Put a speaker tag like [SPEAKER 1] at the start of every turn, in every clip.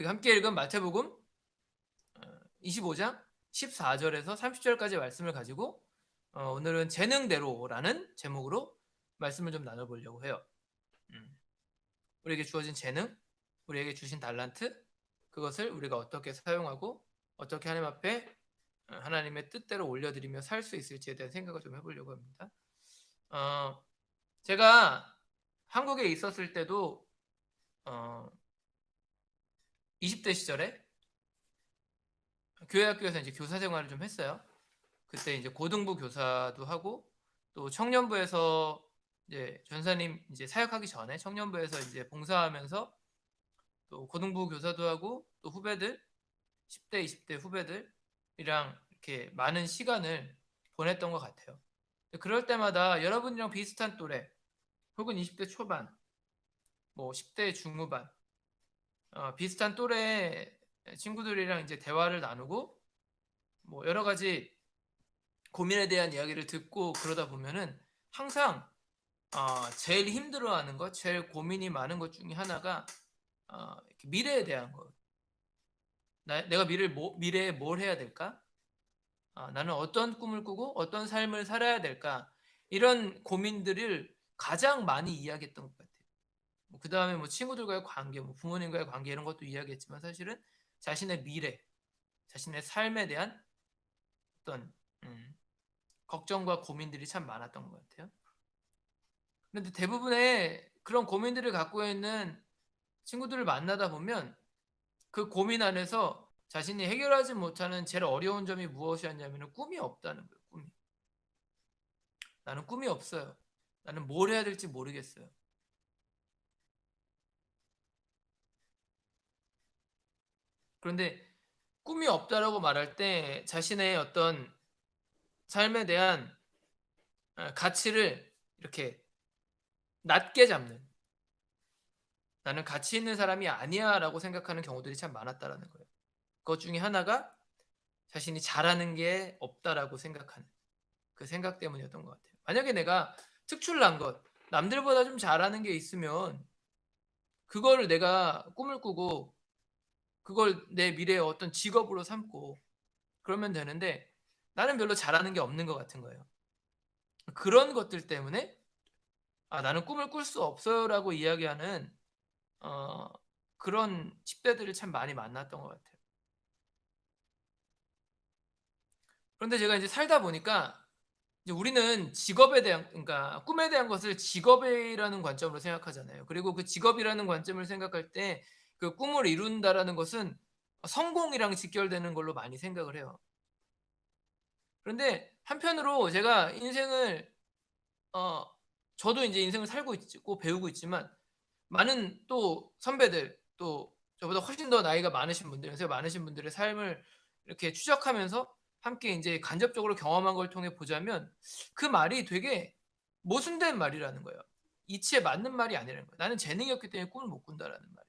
[SPEAKER 1] 우리가 함께 읽은 마태복음 25장 14절에서 30절까지 말씀을 가지고 오늘은 재능대로라는 제목으로 말씀을 좀 나눠보려고 해요. 우리에게 주어진 재능, 우리에게 주신 달란트, 그것을 우리가 어떻게 사용하고 어떻게 하나님 앞에 하나님의 뜻대로 올려드리며 살 수 있을지에 대한 생각을 좀 해보려고 합니다. 제가 한국에 있었을 때도 20대 시절에 교회 학교에서 이제 교사 생활을 좀 했어요. 그때 이제 고등부 교사도 하고 또 청년부에서 이제 전사님 이제 사역하기 전에 청년부에서 이제 봉사하면서 또 고등부 교사도 하고 또 후배들 10대, 20대 후배들이랑 이렇게 많은 시간을 보냈던 것 같아요. 그럴 때마다 여러분이랑 비슷한 또래 혹은 20대 초반, 뭐 10대 중후반 비슷한 또래 친구들이랑 이제 대화를 나누고 뭐 여러 가지 고민에 대한 이야기를 듣고 그러다 보면은 항상 제일 힘들어하는 것, 제일 고민이 많은 것 중에 하나가 미래에 대한 것. 내가 미래에 뭘 해야 될까? 나는 어떤 꿈을 꾸고 어떤 삶을 살아야 될까? 이런 고민들을 가장 많이 이야기했던 것 같아요. 그 다음에 뭐 친구들과의 관계, 뭐 부모님과의 관계 이런 것도 이야기했지만 사실은 자신의 미래, 자신의 삶에 대한 어떤 걱정과 고민들이 참 많았던 것 같아요. 그런데 대부분의 그런 고민들을 갖고 있는 친구들을 만나다 보면 그 고민 안에서 자신이 해결하지 못하는 제일 어려운 점이 무엇이었냐면 꿈이 없다는 거예요. 꿈이. 나는 꿈이 없어요. 나는 뭘 해야 될지 모르겠어요. 그런데 꿈이 없다라고 말할 때 자신의 어떤 삶에 대한 가치를 이렇게 낮게 잡는, 나는 가치 있는 사람이 아니야 라고 생각하는 경우들이 참 많았다라는 거예요. 그것 중에 하나가 자신이 잘하는 게 없다라고 생각하는 그 생각 때문이었던 것 같아요. 만약에 내가 특출난 것, 남들보다 좀 잘하는 게 있으면 그걸 내가 꿈을 꾸고 그걸 내 미래의 어떤 직업으로 삼고 그러면 되는데 나는 별로 잘하는 게 없는 것 같은 거예요. 그런 것들 때문에 나는 꿈을 꿀 수 없어요라고 이야기하는 어, 그런 10대들을 참 많이 만났던 것 같아요. 그런데 제가 이제 살다 보니까 이제 우리는 직업에 대한, 그러니까 꿈에 대한 것을 직업이라는 관점으로 생각하잖아요. 그리고 그 직업이라는 관점을 생각할 때 그 꿈을 이룬다라는 것은 성공이랑 직결되는 걸로 많이 생각을 해요. 그런데 한편으로 제가 인생을 어 저도 이제 인생을 살고 있고 배우고 있지만 많은 또 선배들 또 저보다 훨씬 더 나이가 많으신 분들, 연세가 많으신 분들의 삶을 이렇게 추적하면서 함께 이제 간접적으로 경험한 걸 통해 보자면 그 말이 되게 모순된 말이라는 거예요. 이치에 맞는 말이 아니라는 거예요. 나는 재능이 없기 때문에 꿈을 못 꾼다라는 말이.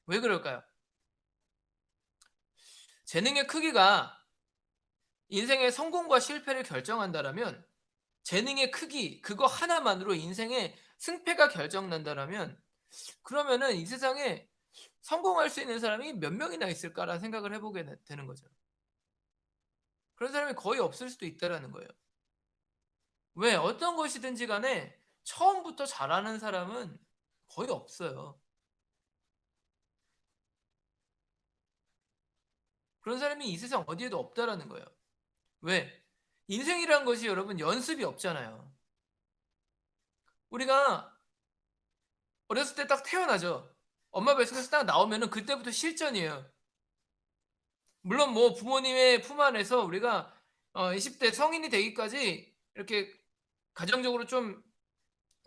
[SPEAKER 1] 왜 그럴까요? 재능의 크기가 인생의 성공과 실패를 결정한다라면 재능의 크기 그거 하나만으로 인생의 승패가 결정난다라면 그러면은 이 세상에 성공할 수 있는 사람이 몇 명이나 있을까라는 생각을 해보게 되는 거죠. 그런 사람이 거의 없을 수도 있다라는 거예요. 왜? 어떤 것이든지 간에 처음부터 잘하는 사람은 거의 없어요. 그런 사람이 이 세상 어디에도 없다라는 거예요. 왜? 인생이란 것이 여러분 연습이 없잖아요. 우리가 어렸을 때 딱 태어나죠. 엄마 뱃속에서 딱 나오면은 그때부터 실전이에요. 물론 뭐 부모님의 품 안에서 우리가 20대 성인이 되기까지 이렇게 가정적으로 좀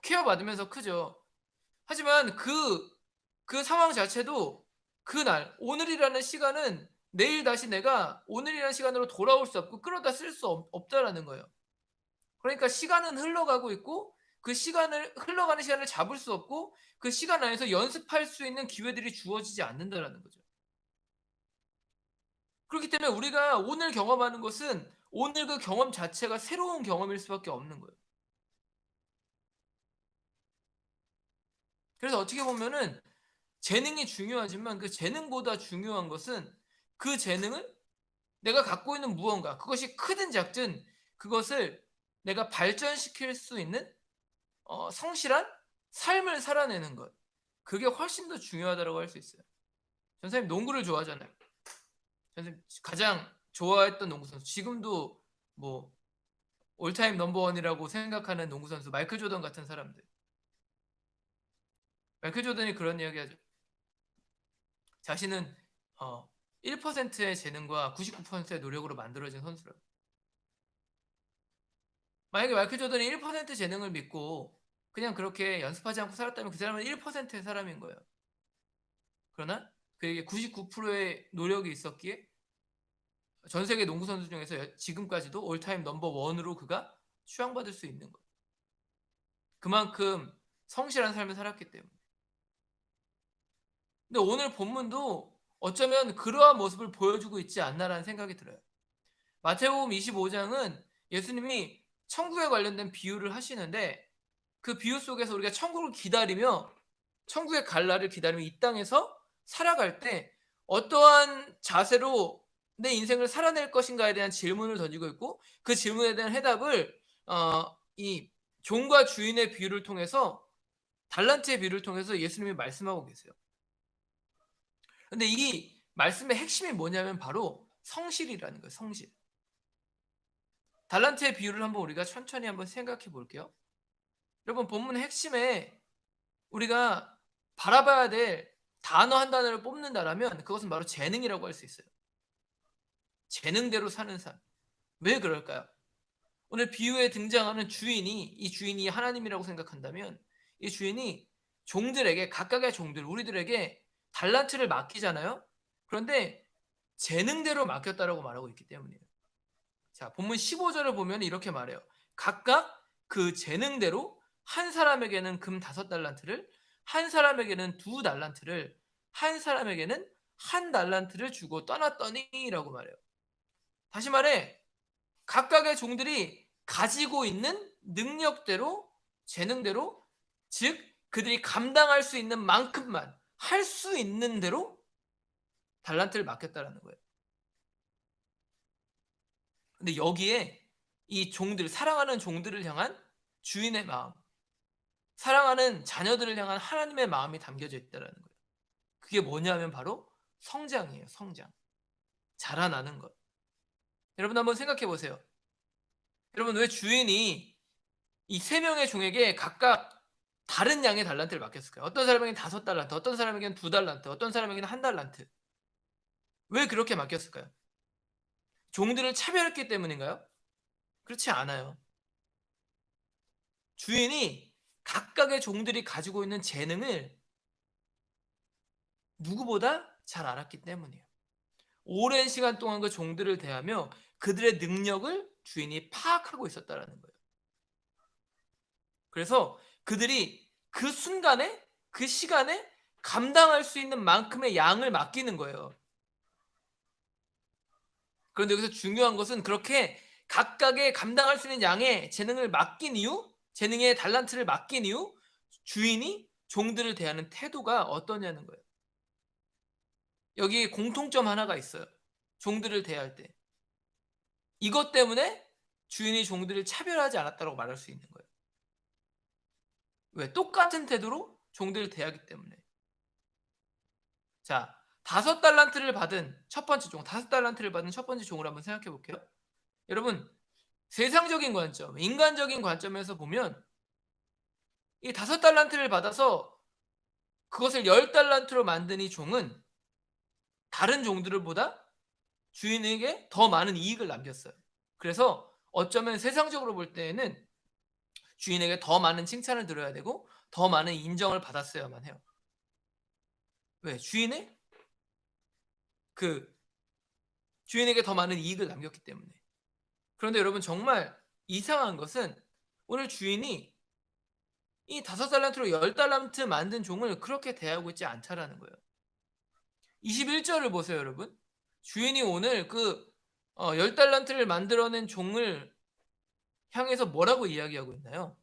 [SPEAKER 1] 케어받으면서 크죠. 하지만 그 상황 자체도 그날 오늘이라는 시간은 내일 다시 내가 오늘이라는 시간으로 돌아올 수 없고 끌어다 쓸 수 없다라는 거예요. 그러니까 시간은 흘러가고 있고 그 시간을 흘러가는 시간을 잡을 수 없고 그 시간 안에서 연습할 수 있는 기회들이 주어지지 않는다라는 거죠. 그렇기 때문에 우리가 오늘 경험하는 것은 오늘 그 경험 자체가 새로운 경험일 수밖에 없는 거예요. 그래서 어떻게 보면은 재능이 중요하지만 그 재능보다 중요한 것은 그 재능을 내가 갖고 있는 무언가, 그것이 크든 작든 그것을 내가 발전시킬 수 있는 성실한 삶을 살아내는 것. 그게 훨씬 더 중요하다고 할 수 있어요. 전사님 농구를 좋아하잖아요. 전사님 가장 좋아했던 농구 선수, 지금도 뭐 올타임 넘버원이라고 생각하는 농구 선수 마이클 조던 같은 사람들. 마이클 조던이 그런 이야기하죠. 자신은 1%의 재능과 99%의 노력으로 만들어진 선수라고. 만약에 마이클 조던이 1% 재능을 믿고 그냥 그렇게 연습하지 않고 살았다면 그 사람은 1%의 사람인 거예요. 그러나 그에게 99%의 노력이 있었기에 전 세계 농구 선수 중에서 지금까지도 올타임 넘버 원으로 그가 추앙받을 수 있는 거예요. 그만큼 성실한 삶을 살았기 때문에. 근데 오늘 본문도 어쩌면 그러한 모습을 보여주고 있지 않나라는 생각이 들어요. 마태복음 25장은 예수님이 천국에 관련된 비유를 하시는데 그 비유 속에서 우리가 천국을 기다리며 천국의 갈 날을 기다리며 이 땅에서 살아갈 때 어떠한 자세로 내 인생을 살아낼 것인가에 대한 질문을 던지고 있고 그 질문에 대한 해답을 이 종과 주인의 비유를 통해서 달란트의 비유를 통해서 예수님이 말씀하고 계세요. 근데 이 말씀의 핵심이 뭐냐면 바로 성실이라는 거예요. 성실. 달란트의 비유를 한번 우리가 천천히 한번 생각해 볼게요. 여러분 본문의 핵심에 우리가 바라봐야 될 단어 한 단어를 뽑는다라면 그것은 바로 재능이라고 할 수 있어요. 재능대로 사는 삶. 왜 그럴까요? 오늘 비유에 등장하는 주인이, 이 주인이 하나님이라고 생각한다면 이 주인이 종들에게, 각각의 종들, 우리들에게 달란트를 맡기잖아요. 그런데 재능대로 맡겼다라고 말하고 있기 때문이에요. 자, 본문 15절을 보면 이렇게 말해요. 각각 그 재능대로 한 사람에게는 금 5달란트를, 한 사람에게는 2달란트를, 한 사람에게는 1달란트를 주고 떠났더니라고 말해요. 다시 말해 각각의 종들이 가지고 있는 능력대로, 재능대로, 즉 그들이 감당할 수 있는 만큼만 할 수 있는 대로 달란트를 맡겼다라는 거예요. 근데 여기에 이 종들, 사랑하는 종들을 향한 주인의 마음, 사랑하는 자녀들을 향한 하나님의 마음이 담겨져 있다는 거예요. 그게 뭐냐면 바로 성장이에요. 성장. 자라나는 것. 여러분 한번 생각해 보세요. 여러분 왜 주인이 이 3명의 종에게 각각 다른 양의 달란트를 맡겼을까요? 어떤 사람에게는 5달란트, 어떤 사람에게는 2달란트, 어떤 사람에게는 1달란트. 왜 그렇게 맡겼을까요? 종들을 차별했기 때문인가요? 그렇지 않아요. 주인이 각각의 종들이 가지고 있는 재능을 누구보다 잘 알았기 때문이에요. 오랜 시간 동안 그 종들을 대하며 그들의 능력을 주인이 파악하고 있었다는 거예요. 그래서 그들이 그 순간에, 그 시간에 감당할 수 있는 만큼의 양을 맡기는 거예요. 그런데 여기서 중요한 것은 그렇게 각각의 감당할 수 있는 양의 재능을 맡긴 이유, 재능의 달란트를 맡긴 이유, 주인이 종들을 대하는 태도가 어떠냐는 거예요. 여기 공통점 하나가 있어요. 종들을 대할 때. 이것 때문에 주인이 종들을 차별하지 않았다고 말할 수 있는 거예요. 왜? 똑같은 태도로 종들을 대하기 때문에. 자, 5달란트를 받은 첫 번째 종, 5달란트를 받은 첫 번째 종을 한번 생각해 볼게요. 여러분, 세상적인 관점, 인간적인 관점에서 보면 이 5달란트를 받아서 그것을 10달란트로 만든 이 종은 다른 종들보다 주인에게 더 많은 이익을 남겼어요. 그래서 어쩌면 세상적으로 볼 때에는 주인에게 더 많은 칭찬을 들어야 되고 더 많은 인정을 받았어야만 해요. 왜? 주인에게 더 많은 이익을 남겼기 때문에. 그런데 여러분 정말 이상한 것은 오늘 주인이 이 5달란트로 10달란트 만든 종을 그렇게 대하고 있지 않다라는 거예요. 21절을 보세요, 여러분. 주인이 오늘 그 10달란트를 만들어낸 종을 향해서 뭐라고 이야기하고 있나요?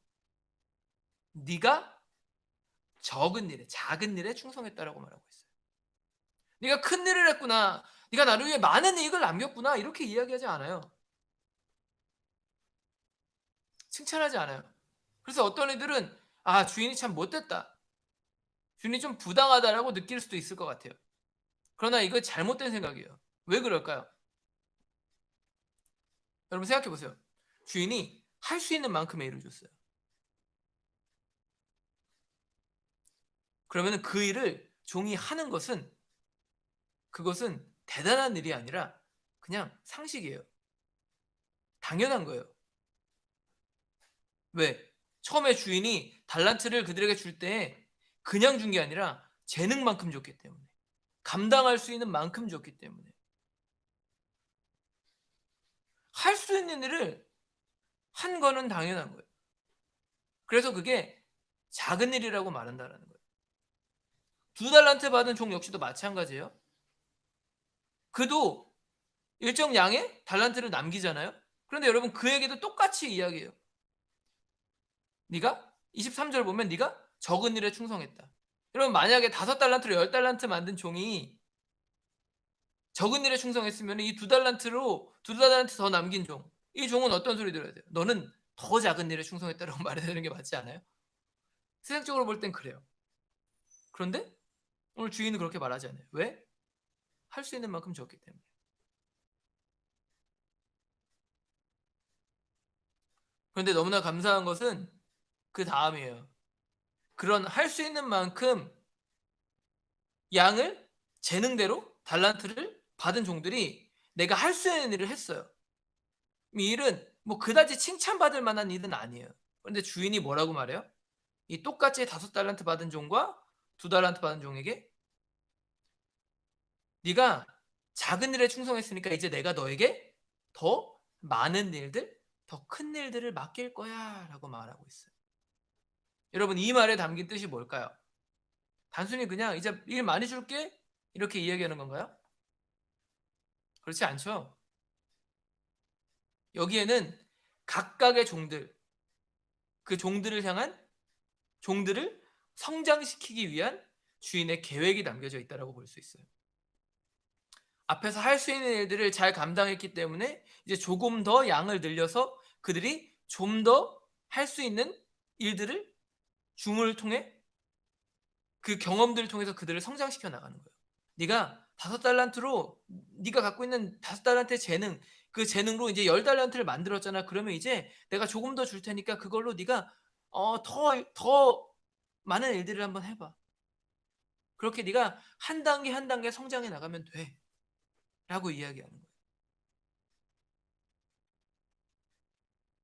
[SPEAKER 1] 네가 적은 일에, 작은 일에 충성했다라고 말하고 있어요. 네가 큰 일을 했구나, 네가 나를 위해 많은 이익을 남겼구나, 이렇게 이야기하지 않아요. 칭찬하지 않아요. 그래서 어떤 이들은 주인이 참 못됐다, 주인이 좀 부당하다라고 느낄 수도 있을 것 같아요. 그러나 이거 잘못된 생각이에요. 왜 그럴까요? 여러분 생각해 보세요. 주인이 할 수 있는 만큼의 일을 줬어요. 그러면 그 일을 종이 하는 것은, 그것은 대단한 일이 아니라 그냥 상식이에요. 당연한 거예요. 왜? 처음에 주인이 달란트를 그들에게 줄 때 그냥 준 게 아니라 재능만큼 줬기 때문에, 감당할 수 있는 만큼 줬기 때문에, 할 수 있는 일을 한 거는 당연한 거예요. 그래서 그게 작은 일이라고 말한다라는 거예요. 2달란트 받은 종 역시도 마찬가지예요. 그도 일정 양의 달란트를 남기잖아요. 그런데 여러분 그에게도 똑같이 이야기해요. 네가 23절 보면 네가 적은 일에 충성했다. 여러분 만약에 5달란트로 10달란트 만든 종이 적은 일에 충성했으면 이 2달란트로 2달란트 더 남긴 종, 이 종은 어떤 소리 들어야 돼요? 너는 더 작은 일에 충성했다라고 말해야 되는 게 맞지 않아요? 세상적으로 볼 땐 그래요. 그런데 오늘 주인은 그렇게 말하지 않아요. 왜? 할 수 있는 만큼 줬기 때문에. 그런데 너무나 감사한 것은 그 다음이에요. 그런 할 수 있는 만큼 양을, 재능대로 달란트를 받은 종들이 내가 할 수 있는 일을 했어요. 이 일은 뭐 그다지 칭찬받을 만한 일은 아니에요. 그런데 주인이 뭐라고 말해요? 이 똑같이 5달란트 받은 종과 2달란트 받은 종에게 네가 작은 일에 충성했으니까 이제 내가 너에게 더 많은 일들, 더 큰 일들을 맡길 거야 라고 말하고 있어요. 여러분 이 말에 담긴 뜻이 뭘까요? 단순히 그냥 이제 일 많이 줄게 이렇게 이야기하는 건가요? 그렇지 않죠. 여기에는 각각의 종들, 그 종들을 향한, 종들을 성장시키기 위한 주인의 계획이 담겨져 있다고 볼 수 있어요. 앞에서 할 수 있는 일들을 잘 감당했기 때문에 이제 조금 더 양을 늘려서 그들이 좀 더 할 수 있는 일들을 줌을 통해, 그 경험들을 통해서 그들을 성장시켜 나가는 거예요. 네가 5달란트로 네가 갖고 있는 5달란트의 재능, 그 재능으로 이제 10달란트를 만들었잖아. 그러면 이제 내가 조금 더 줄 테니까 그걸로 네가 더 많은 일들을 한번 해봐. 그렇게 네가 한 단계 한 단계 성장해 나가면 돼. 라고 이야기하는 거예요.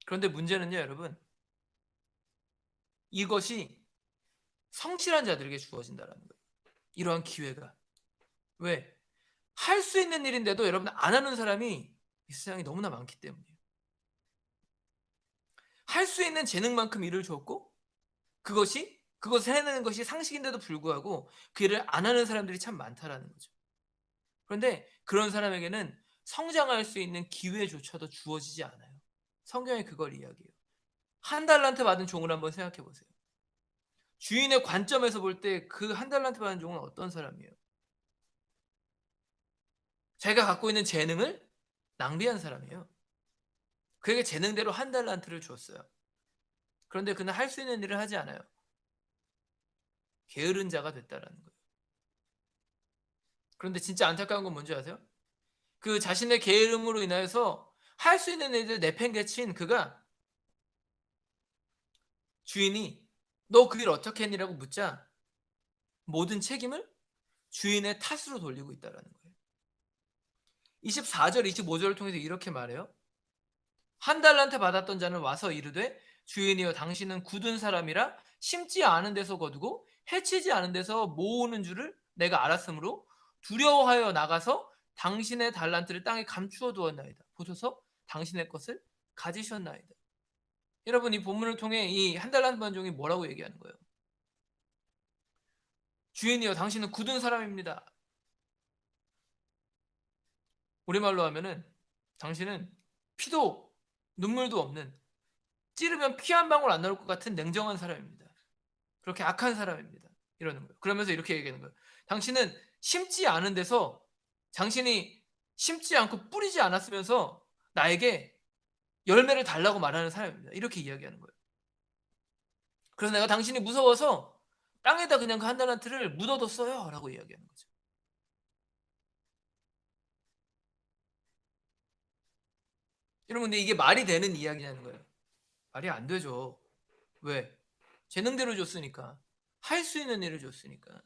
[SPEAKER 1] 그런데 문제는요, 여러분. 이것이 성실한 자들에게 주어진다는 거예요. 이러한 기회가. 왜? 할 수 있는 일인데도 여러분 안 하는 사람이 이 세상에 너무나 많기 때문이에요. 할 수 있는 재능만큼 일을 줬고 그것을 해내는 것이 상식인데도 불구하고 그 일을 안 하는 사람들이 참 많다라는 거죠. 그런데 그런 사람에게는 성장할 수 있는 기회조차도 주어지지 않아요. 성경이 그걸 이야기해요. 1달란트 받은 종을 한번 생각해 보세요. 주인의 관점에서 볼 때 그 1달란트 받은 종은 어떤 사람이에요? 자기가 갖고 있는 재능을 낭비한 사람이에요. 그에게 재능대로 1달란트를 줬어요. 그런데 그는 할 수 있는 일을 하지 않아요. 게으른 자가 됐다라는 거예요. 그런데 진짜 안타까운 건 뭔지 아세요? 그 자신의 게으름으로 인하여서 할 수 있는 일을 내팽개친 그가, 주인이 너 그 일 어떻게 했니라고 묻자 모든 책임을 주인의 탓으로 돌리고 있다라는 거예요. 24절 25절을 통해서 이렇게 말해요. 1달란트 받았던 자는 와서 이르되 주인이여 당신은 굳은 사람이라 심지 않은 데서 거두고 해치지 않은 데서 모으는 줄을 내가 알았으므로 두려워하여 나가서 당신의 달란트를 땅에 감추어 두었나이다. 보소서 당신의 것을 가지셨나이다. 여러분 이 본문을 통해 이 1달란트 받은 종이 뭐라고 얘기하는 거예요? 주인이여 당신은 굳은 사람입니다. 우리말로 하면은 당신은 피도 눈물도 없는, 찌르면 피 한 방울 안 나올 것 같은 냉정한 사람입니다. 그렇게 악한 사람입니다. 이러는 거예요. 그러면서 이렇게 얘기하는 거예요. 당신은 심지 않은 데서 당신이 심지 않고 뿌리지 않았으면서 나에게 열매를 달라고 말하는 사람입니다. 이렇게 이야기하는 거예요. 그래서 내가 당신이 무서워서 땅에다 그냥 그 한 달란트를 묻어뒀어요 라고 이야기하는 거죠. 여러분, 근데 이게 말이 되는 이야기냐는 거예요. 말이 안 되죠. 왜? 재능대로 줬으니까. 할 수 있는 일을 줬으니까.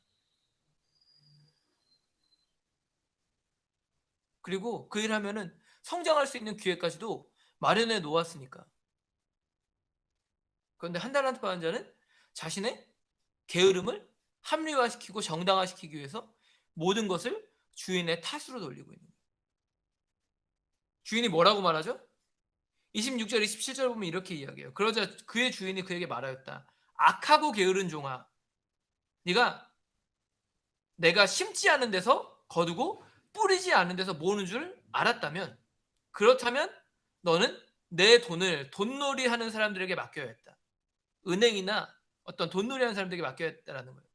[SPEAKER 1] 그리고 그 일 하면은 성장할 수 있는 기회까지도 마련해 놓았으니까. 그런데 한 달란트 받은 자는 자신의 게으름을 합리화시키고 정당화시키기 위해서 모든 것을 주인의 탓으로 돌리고 있는 거예요. 주인이 뭐라고 말하죠? 26절 27절 보면 이렇게 이야기해요. 그러자 그의 주인이 그에게 말하였다. 악하고 게으른 종아, 네가 내가 심지 않은 데서 거두고 뿌리지 않은 데서 모으는 줄 알았다면, 그렇다면 너는 내 돈을 돈놀이 하는 사람들에게 맡겨야 했다. 은행이나 어떤 돈놀이 하는 사람들에게 맡겨야 했다라는 거예요.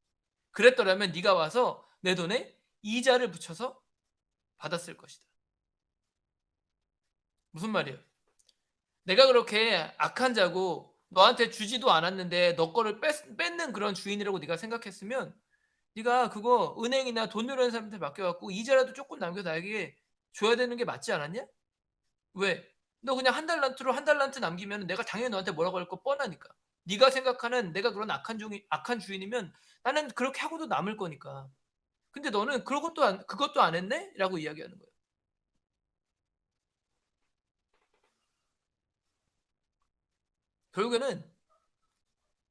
[SPEAKER 1] 그랬더라면 네가 와서 내 돈에 이자를 붙여서 받았을 것이다. 무슨 말이에요? 내가 그렇게 악한 자고 너한테 주지도 않았는데 너 거를 뺏는 그런 주인이라고 네가 생각했으면 네가 그거 은행이나 돈 내려는 사람한테 맡겨갖고 이자라도 조금 남겨 나에게 줘야 되는 게 맞지 않았냐? 왜? 너 그냥 한 달란트로 한 달란트 남기면 내가 당연히 너한테 뭐라고 할 거 뻔하니까. 네가 생각하는 내가 그런 악한 주인이면 나는 그렇게 하고도 남을 거니까. 근데 너는 그것도 안 했네? 라고 이야기하는 거예요. 결국에는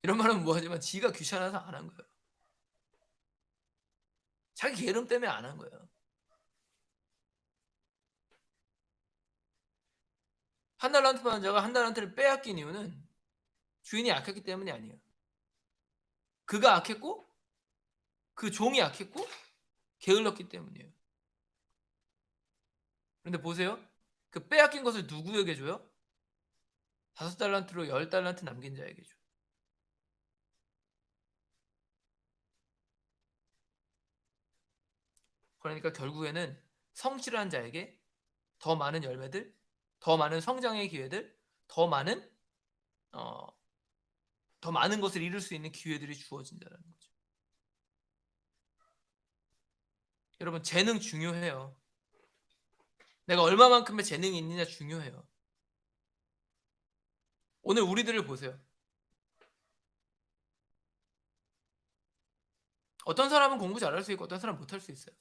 [SPEAKER 1] 이런 말은 뭐하지만 지가 귀찮아서 안 한 거예요. 자기 게으름 때문에 안 한 거예요. 한 달란트 받은 자가 한 달란트를 빼앗긴 이유는 주인이 악했기 때문이 아니에요. 그가 악했고 그 종이 악했고 게을렀기 때문이에요. 그런데 보세요. 그 빼앗긴 것을 누구에게 줘요? 5달란트로 10달란트 남긴 자에게 줘요. 그러니까 결국에는 성실한 자에게 더 많은 열매들, 더 많은 성장의 기회들, 더 많은 어, 더 많은 것을 이룰 수 있는 기회들이 주어진다는 거죠. 여러분, 재능 중요해요. 내가 얼마만큼의 재능이 있느냐 중요해요. 오늘 우리들을 보세요. 어떤 사람은 공부 잘할 수 있고 어떤 사람은 못할 수 있어요.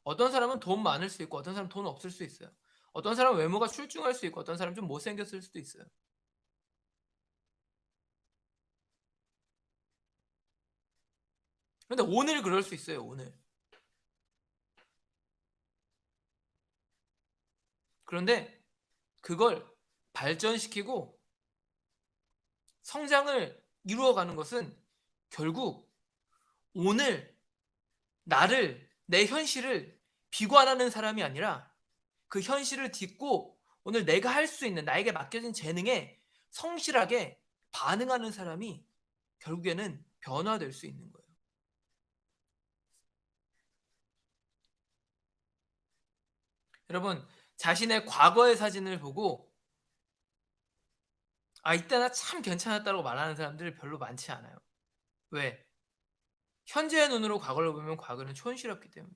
[SPEAKER 1] 어떤 사람은 돈 많을 수 있고 어떤 사람은 돈 없을 수 있어요. 어떤 사람은 외모가 출중할 수 있고 어떤 사람은 좀 못생겼을 수도 있어요. 그런데 오늘 그럴 수 있어요. 오늘. 그런데 그걸 발전시키고 성장을 이루어가는 것은 결국 오늘 나를, 내 현실을 비관하는 사람이 아니라 그 현실을 딛고 오늘 내가 할 수 있는 나에게 맡겨진 재능에 성실하게 반응하는 사람이 결국에는 변화될 수 있는 거예요. 여러분, 자신의 과거의 사진을 보고 이때 나 참 괜찮았다고 말하는 사람들 별로 많지 않아요. 왜? 현재의 눈으로 과거를 보면 과거는 촌스럽기 때문에.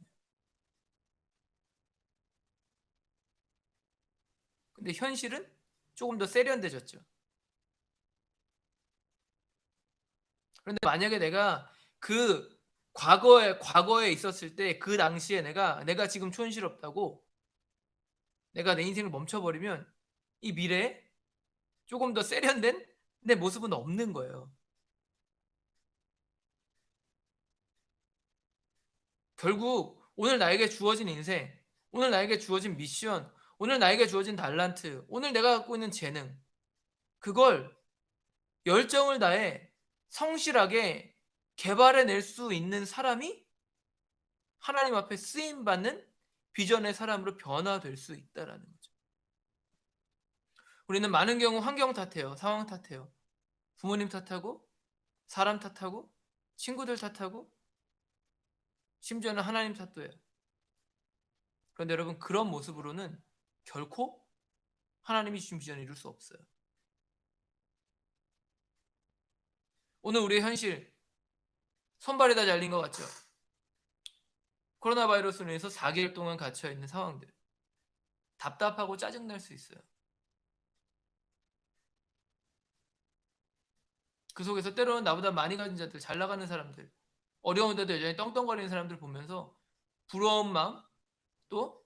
[SPEAKER 1] 근데 현실은 조금 더 세련돼졌죠. 그런데 만약에 내가 그 과거에 있었을 때 그 당시에 내가 지금 촌스럽다고 내가 내 인생을 멈춰버리면 이 미래에 조금 더 세련된 내 모습은 없는 거예요. 결국 오늘 나에게 주어진 인생, 오늘 나에게 주어진 미션, 오늘 나에게 주어진 달란트, 오늘 내가 갖고 있는 재능, 그걸 열정을 다해 성실하게 개발해낼 수 있는 사람이 하나님 앞에 쓰임받는 비전의 사람으로 변화될 수 있다라는 거죠. 우리는 많은 경우 환경 탓해요. 상황 탓해요. 부모님 탓하고 사람 탓하고 친구들 탓하고 심지어는 하나님 탓도 해요. 그런데 여러분, 그런 모습으로는 결코 하나님이 주신 비전을 이룰 수 없어요. 오늘 우리의 현실, 손발이 다 잘린 것 같죠? 코로나 바이러스로 인해서 4개월 동안 갇혀있는 상황들, 답답하고 짜증날 수 있어요. 그 속에서 때로는 나보다 많이 가진 자들, 잘 나가는 사람들, 어려운데도 여전히 떵떵거리는 사람들 보면서 부러운 마음, 또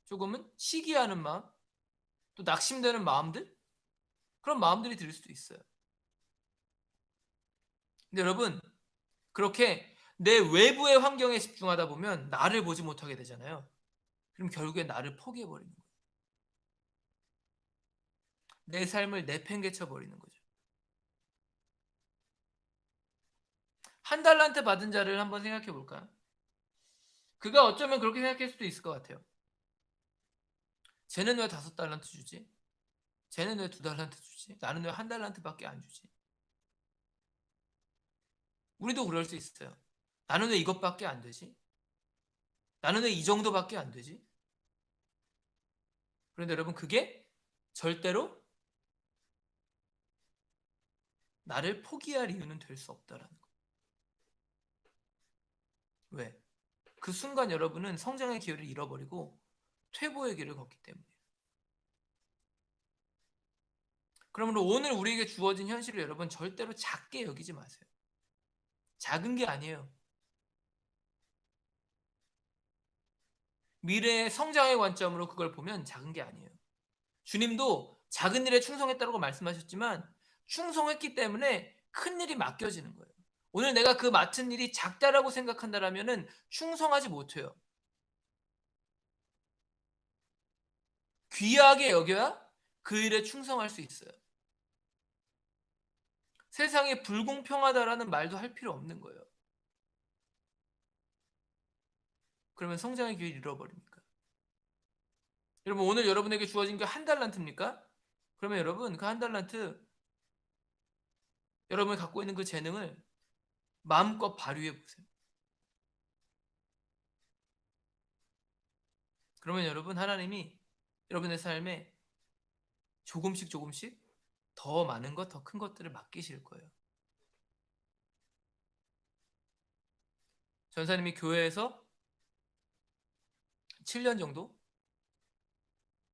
[SPEAKER 1] 조금은 시기하는 마음, 또 낙심되는 마음들, 그런 마음들이 들 수도 있어요. 근데 여러분, 그렇게 내 외부의 환경에 집중하다 보면 나를 보지 못하게 되잖아요. 그럼 결국에 나를 포기해버리는 거예요. 내 삶을 내팽개쳐 버리는 거죠. 한 달란트 받은 자를 한번 생각해 볼까요? 그가 어쩌면 그렇게 생각할 수도 있을 것 같아요. 쟤는 왜 5달란트 주지? 쟤는 왜 2달란트 주지? 나는 왜 한 달란트밖에 안 주지? 우리도 그럴 수 있어요. 나는 왜 이것밖에 안 되지? 나는 왜 이 정도밖에 안 되지? 그런데 여러분, 그게 절대로 나를 포기할 이유는 될 수 없다라는 거예요. 왜? 그 순간 여러분은 성장의 기회를 잃어버리고 퇴보의 길을 걷기 때문이에요. 그러므로 오늘 우리에게 주어진 현실을 여러분 절대로 작게 여기지 마세요. 작은 게 아니에요. 미래의 성장의 관점으로 그걸 보면 작은 게 아니에요. 주님도 작은 일에 충성했다고 말씀하셨지만 충성했기 때문에 큰 일이 맡겨지는 거예요. 오늘 내가 그 맡은 일이 작다라고 생각한다라면은 충성하지 못해요. 귀하게 여겨야 그 일에 충성할 수 있어요. 세상이 불공평하다라는 말도 할 필요 없는 거예요. 그러면 성장의 기회를 잃어버립니까? 여러분, 오늘 여러분에게 주어진 게 한 달란트입니까? 그러면 여러분, 그 한 달란트, 여러분이 갖고 있는 그 재능을 마음껏 발휘해 보세요. 그러면 여러분, 하나님이 여러분의 삶에 조금씩 조금씩 더 많은 것, 더 큰 것들을 맡기실 거예요. 전사님이 교회에서 7년 정도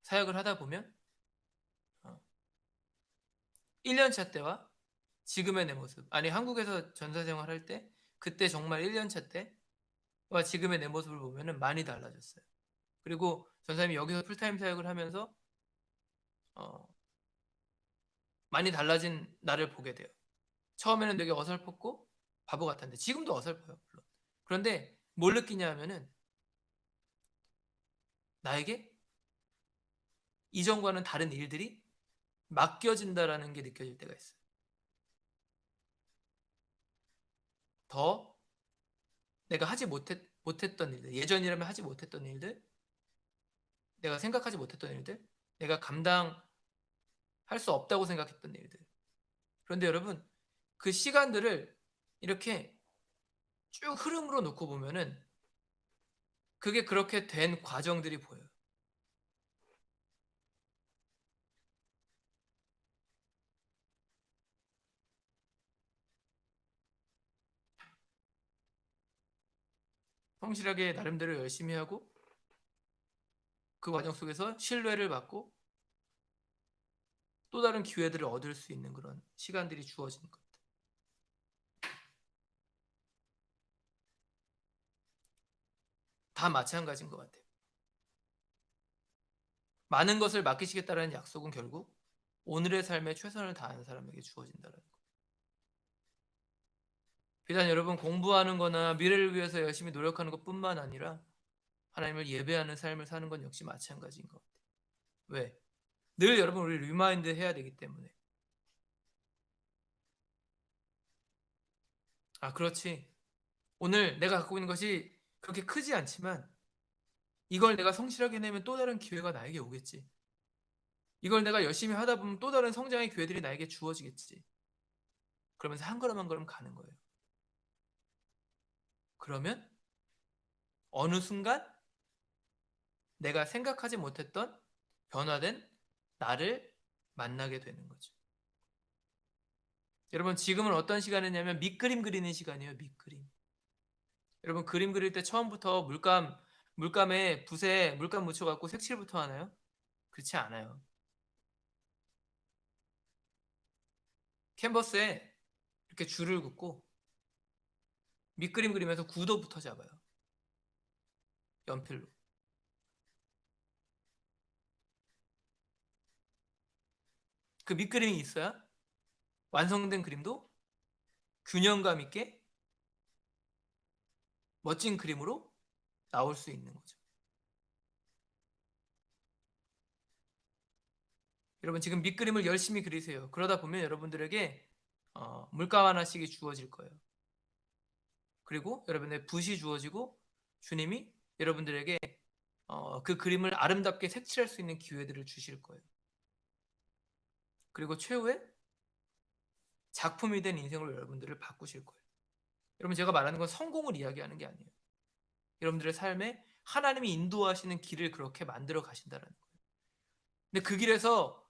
[SPEAKER 1] 사역을 하다 보면 1년 차 때와 지금의 내 모습, 아니 한국에서 전사 생활할 때 그때 정말 1년 차 때와 지금의 내 모습을 보면 많이 달라졌어요. 그리고 전사님이 여기서 풀타임 사역을 하면서 어, 많이 달라진 나를 보게 돼요. 처음에는 되게 어설펐고 바보 같았는데 지금도 어설퍼요, 물론. 그런데 뭘 느끼냐 하면은 나에게 이전과는 다른 일들이 맡겨진다라는 게 느껴질 때가 있어요. 더 내가 못했던 일들, 예전이라면 하지 못했던 일들, 내가 생각하지 못했던 일들, 내가 감당할 수 없다고 생각했던 일들. 그런데 여러분, 그 시간들을 이렇게 쭉 흐름으로 놓고 보면은 그게 그렇게 된 과정들이 보여요. 성실하게 나름대로 열심히 하고 그 과정 속에서 신뢰를 받고 또 다른 기회들을 얻을 수 있는 그런 시간들이 주어지는 것. 다 마찬가지인 것 같아요. 많은 것을 맡기시겠다는 약속은 결국 오늘의 삶에 최선을 다하는 사람에게 주어진다는 거. 비단 여러분 공부하는 거나 미래를 위해서 열심히 노력하는 것뿐만 아니라 하나님을 예배하는 삶을 사는 건 역시 마찬가지인 것 같아요. 왜? 늘 여러분 우리 리마인드 해야 되기 때문에. 아, 그렇지. 오늘 내가 갖고 있는 것이 그렇게 크지 않지만 이걸 내가 성실하게 내면 또 다른 기회가 나에게 오겠지. 이걸 내가 열심히 하다 보면 또 다른 성장의 기회들이 나에게 주어지겠지. 그러면서 한 걸음 한 걸음 가는 거예요. 그러면 어느 순간 내가 생각하지 못했던 변화된 나를 만나게 되는 거죠. 여러분, 지금은 어떤 시간이냐면 밑그림 그리는 시간이에요. 밑그림. 여러분, 그림 그릴 때 처음부터 물감에 붓에 물감 묻혀갖고 색칠부터 하나요? 그렇지 않아요. 캔버스에 이렇게 줄을 긋고 밑그림 그리면서 구도부터 잡아요. 연필로. 그 밑그림이 있어야 완성된 그림도 균형감 있게 멋진 그림으로 나올 수 있는 거죠. 여러분, 지금 밑그림을 열심히 그리세요. 그러다 보면 여러분들에게 물감 하나씩이 주어질 거예요. 그리고 여러분의 붓이 주어지고 주님이 여러분들에게 그 그림을 아름답게 색칠할 수 있는 기회들을 주실 거예요. 그리고 최후의 작품이 된 인생으로 여러분들을 바꾸실 거예요. 여러분, 제가 말하는 건 성공을 이야기하는 게 아니에요. 여러분들의 삶에 하나님이 인도하시는 길을 그렇게 만들어 가신다는 거예요. 근데 그 길에서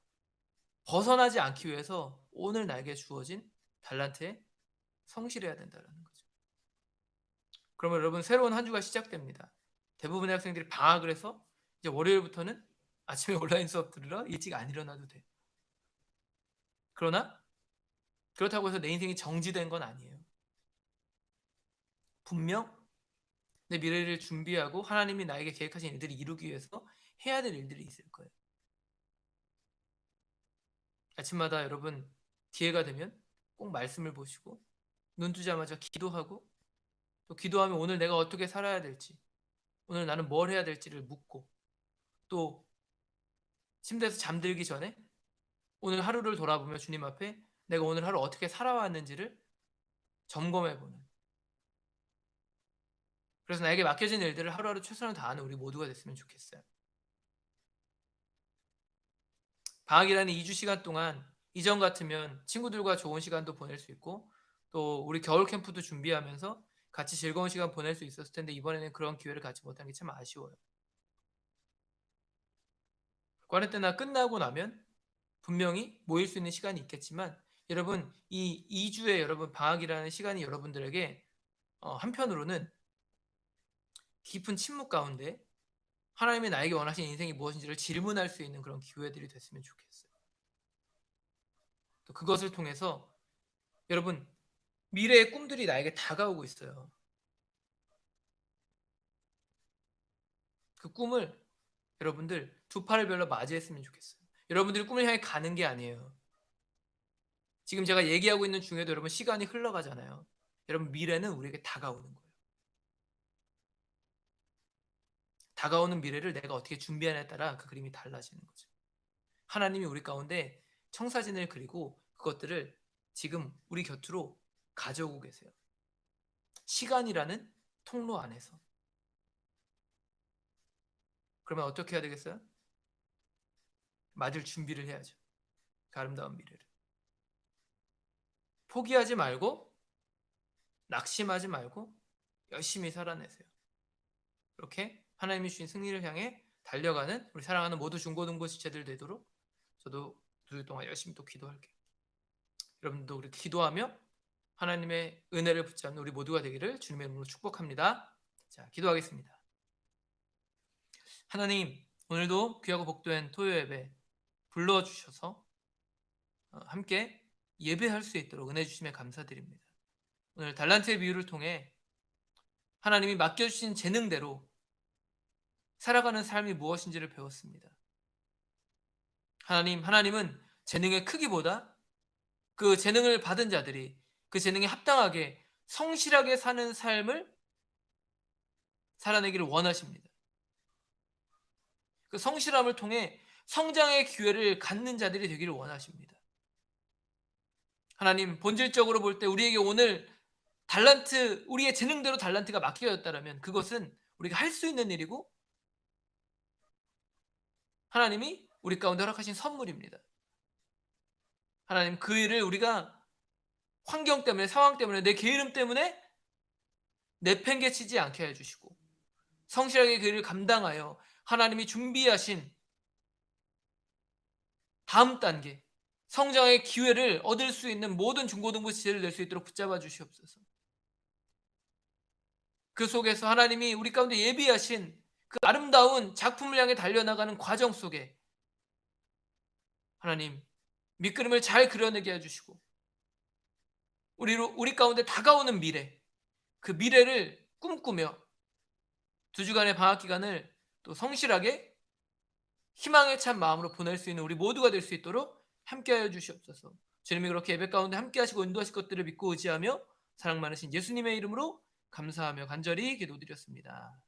[SPEAKER 1] 벗어나지 않기 위해서 오늘 나에게 주어진 달란트에 성실해야 된다는 거죠. 그러면 여러분, 새로운 한 주가 시작됩니다. 대부분의 학생들이 방학을 해서 이제 월요일부터는 아침에 온라인 수업 들으러 일찍 안 일어나도 돼. 그러나 그렇다고 해서 내 인생이 정지된 건 아니에요. 분명 내 미래를 준비하고 하나님이 나에게 계획하신 일들을 이루기 위해서 해야 될 일들이 있을 거예요. 아침마다 여러분, 기회가 되면 꼭 말씀을 보시고 눈 뜨자마자 기도하고, 또 기도하면 오늘 내가 어떻게 살아야 될지, 오늘 나는 뭘 해야 될지를 묻고, 또 침대에서 잠들기 전에 오늘 하루를 돌아보며 주님 앞에 내가 오늘 하루 어떻게 살아왔는지를 점검해보는, 그래서 나에게 맡겨진 일들을 하루하루 최선을 다하는 우리 모두가 됐으면 좋겠어요. 방학이라는 2주 시간 동안 이전 같으면 친구들과 좋은 시간도 보낼 수 있고, 또 우리 겨울 캠프도 준비하면서 같이 즐거운 시간 보낼 수 있었을 텐데, 이번에는 그런 기회를 갖지 못한 게 참 아쉬워요. 쿼런타인이 끝나고 나면 분명히 모일 수 있는 시간이 있겠지만, 여러분, 이 2주의 여러분 방학이라는 시간이 여러분들에게 한편으로는 깊은 침묵 가운데 하나님이 나에게 원하신 인생이 무엇인지를 질문할 수 있는 그런 기회들이 됐으면 좋겠어요. 또 그것을 통해서 여러분, 미래의 꿈들이 나에게 다가오고 있어요. 그 꿈을 여러분들 두 팔을 별로 맞이했으면 좋겠어요. 여러분들이 꿈을 향해 가는 게 아니에요. 지금 제가 얘기하고 있는 중에도 여러분 시간이 흘러가잖아요. 여러분, 미래는 우리에게 다가오는 거예요. 다가오는 미래를 내가 어떻게 준비하냐에 따라 그 그림이 달라지는 거죠. 하나님이 우리 가운데 청사진을 그리고 그것들을 지금 우리 곁으로 가져오고 계세요. 시간이라는 통로 안에서. 그러면 어떻게 해야 되겠어요? 맞을 준비를 해야죠. 그 아름다운 미래를. 포기하지 말고, 낙심하지 말고 열심히 살아내세요. 이렇게 하나님이 주신 승리를 향해 달려가는 우리 사랑하는 모두 중고등부 지체들 되도록 저도 2주 동안 열심히 또 기도할게요. 여러분도 우리 기도하며 하나님의 은혜를 붙잡는 우리 모두가 되기를 주님의 이름으로 축복합니다. 자, 기도하겠습니다. 하나님, 오늘도 귀하고 복된 토요 예배 불러주셔서 함께 예배할 수 있도록 은혜 주심에 감사드립니다. 오늘 달란트의 비유를 통해 하나님이 맡겨주신 재능대로 살아가는 삶이 무엇인지를 배웠습니다. 하나님은 재능의 크기보다 그 재능을 받은 자들이 그 재능에 합당하게 성실하게 사는 삶을 살아내기를 원하십니다. 그 성실함을 통해 성장의 기회를 갖는 자들이 되기를 원하십니다. 하나님, 본질적으로 볼 때 우리에게 오늘 달란트, 우리의 재능대로 달란트가 맡겨졌다면 그것은 우리가 할 수 있는 일이고 하나님이 우리 가운데 허락하신 선물입니다. 하나님, 그 일을 우리가 환경 때문에, 상황 때문에, 내 게으름 때문에 내팽개치지 않게 해주시고, 성실하게 그 일을 감당하여 하나님이 준비하신 다음 단계 성장의 기회를 얻을 수 있는 모든 중고등부 지혜를 낼 수 있도록 붙잡아 주시옵소서. 그 속에서 하나님이 우리 가운데 예비하신 그 아름다운 작품을 향해 달려나가는 과정 속에 하나님 밑그림을 잘 그려내게 해주시고 우리 가운데 다가오는 미래, 그 미래를 꿈꾸며 2주간의 방학 기간을 또 성실하게 희망에 찬 마음으로 보낼 수 있는 우리 모두가 될 수 있도록 함께하여 주시옵소서. 주님이 그렇게 예배 가운데 함께하시고 인도하실 것들을 믿고 의지하며 사랑 많으신 예수님의 이름으로 감사하며 간절히 기도드렸습니다.